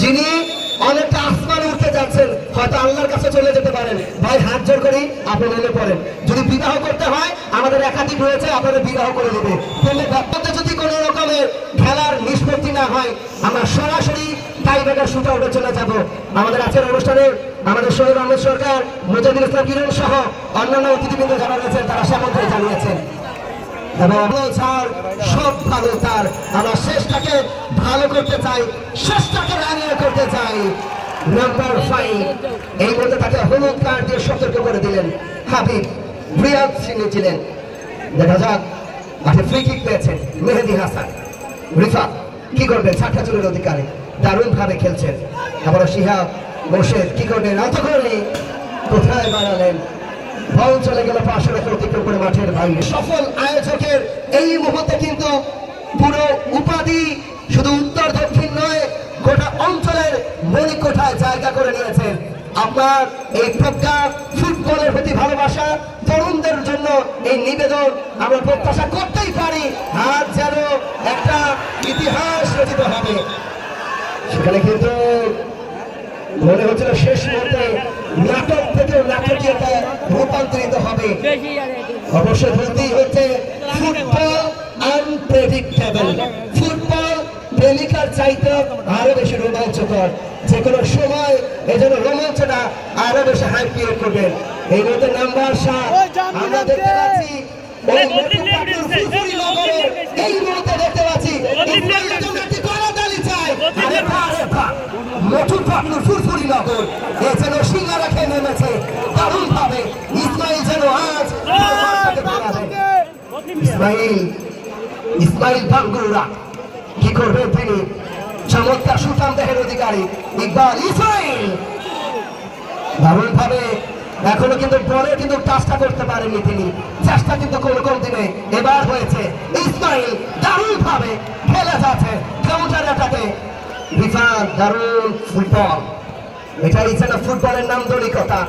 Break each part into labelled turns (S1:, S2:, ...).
S1: যিনি অনেকটা আসমানে উঠতে যাচ্ছেন, হয়তো আল্লাহর কাছে চলে যেতে পারেন। ভাই হাত জোর করি, আপনি নেমে পড়েন। যদি বিবাহ করতে হয়, আমাদের একাধিক রয়েছে, আপনাদের বিবাহ করে দেবে। যদি কোনো রকমের খেলার নিষ্পত্তি না হয়, আমরা সরাসরি টাইব্রেকার শুট আউটে চলে যাব। আমাদের আজকের অনুষ্ঠানে আমাদের শহীদ আহমেদ সরকার, মুজাহিদুল ইসলাম কিরণ সহ অন্যান্য অতিথিবৃন্দ যারা রয়েছেন তারা সেমন্ত্রণ জানিয়েছেন। সব ভালো তার, আমরা শেষটাকে ভালো করতে চাই, শেষটাকে রানিয়ে করতে চাই। নাম্বার 5 এই মধ্যে তাকে হলুদ কার্ড দিয়ে সতর্ক করে দিলেন হাবিব রিয়াদ সিং ছিলেন। দেখা যাক মাঠে ফ্রি কিক পেয়েছেন মেহেদি হাসান। রিফাত কি করবেন? ছাটকা চুলের অধিকারী, দারুণ ভাবে খেলছেন। আবার শিহাব মোর্শেদ কি করবেন? অত করে কোথায় বাড়ালেন, বল চলে গেল পাশে রেখে অতিক্রম করে মাঠের বাইরে। সফল আয়োজকের এই মুহূর্তে কিন্তু পুরো উপাধি শুধু উত্তর দক্ষিণ নয়, গোটা অঞ্চলের মণিকোঠায় জায়গা করে নিয়েছেন। আপনার এই প্রজ্ঞা, ফুটবলের প্রতি ভালোবাসা, তরুণদের জন্য এই নিবেদন আমরা প্রত্যাশা করতেই পারি আজ যেন একটা ইতিহাস রচিত হবে। সেখানে কিন্তু মনে হচ্ছিল শেষ মুহূর্তে নাটক থেকে নাটকীয়তা রূপান্তরিত হবে। অবশ্যই বলতেই হচ্ছে ফুটবল আনপ্রেডিক্টেবল, ফুটবল প্রেমিকার চাইতে আরো বেশি রোমাঞ্চকর। যে কোনো সময় এই জন্য রোমাঞ্চটা আরো বেশি হাই ক্রিয়েট করবেন। এই মধ্যে নাম্বার 7 আমরা দেখতে পাচ্ছি, এই মুহূর্তে দেখতে পাচ্ছি মোটু পাটলুর ফুরফুরি নগর এ যেন সিঙ্গারা খেয়ে নেমেছে দারুণ ভাবে। ইসমাইল যেন আজ ইসমাইল বাঙ্গুরা কি করবেন তিনি? চমৎকার সুঠাম দেহের অধিকারী ইকবাল ইসমাইল দারুণ ভাবে, এখনো কিন্তু বলে কিন্তু টাচটা করতে পারেননি তিনি। চেষ্টা কিন্তু কোন কোন দিনে এবার হয়েছে। ইসমাইল দারুণ ভাবে খেলে যাচ্ছে কাউন্টার অ্যাটাকে। রিফাত দারুণ ফুটবল, এটাই যেন ফুটবলের নান্দনিকতা,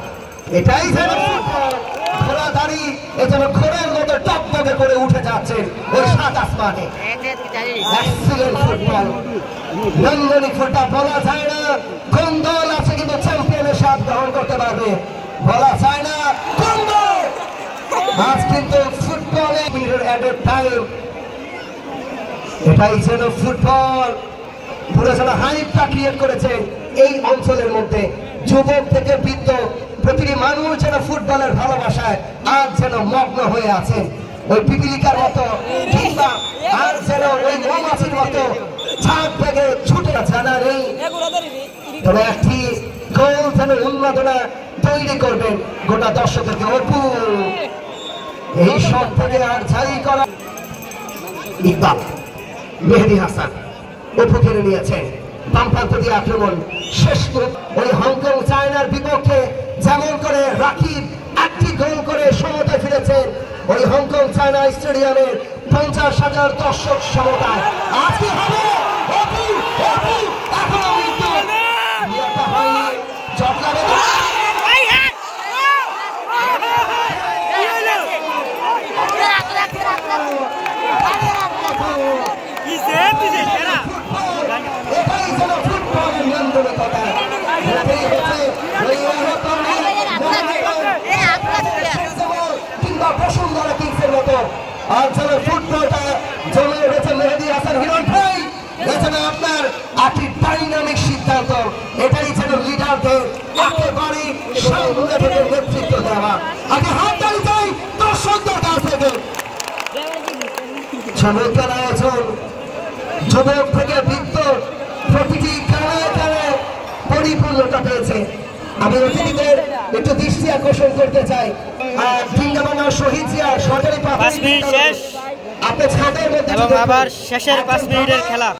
S1: এটাই যেন ফুটবল। ঘোড়া দাঁড়ি এ যেন ঘোড়ার মতো টকটকে করে উঠে যাচ্ছে ওই সাত আসমানে। এক্সিলেন্ট ফুটবল, নান্দনিক ফুটবল। বলা যায় না কোন দল আছে কিন্তু চ্যাম্পিয়নের স্বাদ গ্রহণ করতে পারবে, বলা যায় না কোন দল। আজ কিন্তু ফুটবলে অ্যাডেড টাইম, এটাই যেন ফুটবল পুরো যেন হাইপটা ক্রিয়েট করেছে এই অঞ্চলের মধ্যে। যুবক থেকে বৃদ্ধ প্রতিটি মানুষ যেন ফুটবলের ভালোবাসায় আজ যেন মগ্ন হয়ে আছে। ওই পিপিলিকার মতো কিংবা আর যেন ওই মৌমাছির মতো ছাদ থেকে ছুটে জানা নেই, তবে একটি গোল যেন উন্মাদনা তৈরি করবেন গোটা দর্শকদেরকে। অপু এই সব থেকে আর জারি করা ইকবাল মেহেদি হাসান অপু কেড়ে নিয়েছেন। বামপ্রান্ত দিয়ে আক্রমণ শেষ ওই হংকং চায়নার বিপক্ষে যেমন করে রাকিব একটি গোল করে সমতায় ফিরেছেন, ওই হংকং চায়না স্টেডিয়ামের 50,000 দর্শক সমতায় আজকে হবে অপু অপু এখনো মৃত্যু হয়নি জটলাবে কিংবা বসুন্ধরা কিংসের মতো আর যেন ফুটবলটা জমে উঠেছে মেহেদি হাসান হিরণ ভাই। এছাড়া আপনার একটি ডাইনামিক সিদ্ধান্ত, এটাই যেন লিডারদের একেবারে সামনে থেকে নেতৃত্ব দেওয়া। আগে হাত তালি চাই দর্শকদের কাছ থেকে। চমৎকার আয়োজন, যুবক থেকে বৃদ্ধ প্রতিটি খেলায় খেলায় পরিপূর্ণতা পেয়েছে। আমি অতিথিদের একটু দৃষ্টি আকর্ষণ করতে চাই। ঢিঙ্গামানা শহীদ জিয়া সরকারি প্রাথমিক বিদ্যালয় আপনি ছাদের মধ্যে
S2: এবং আবার শেষের 5 মিনিটের খেলা।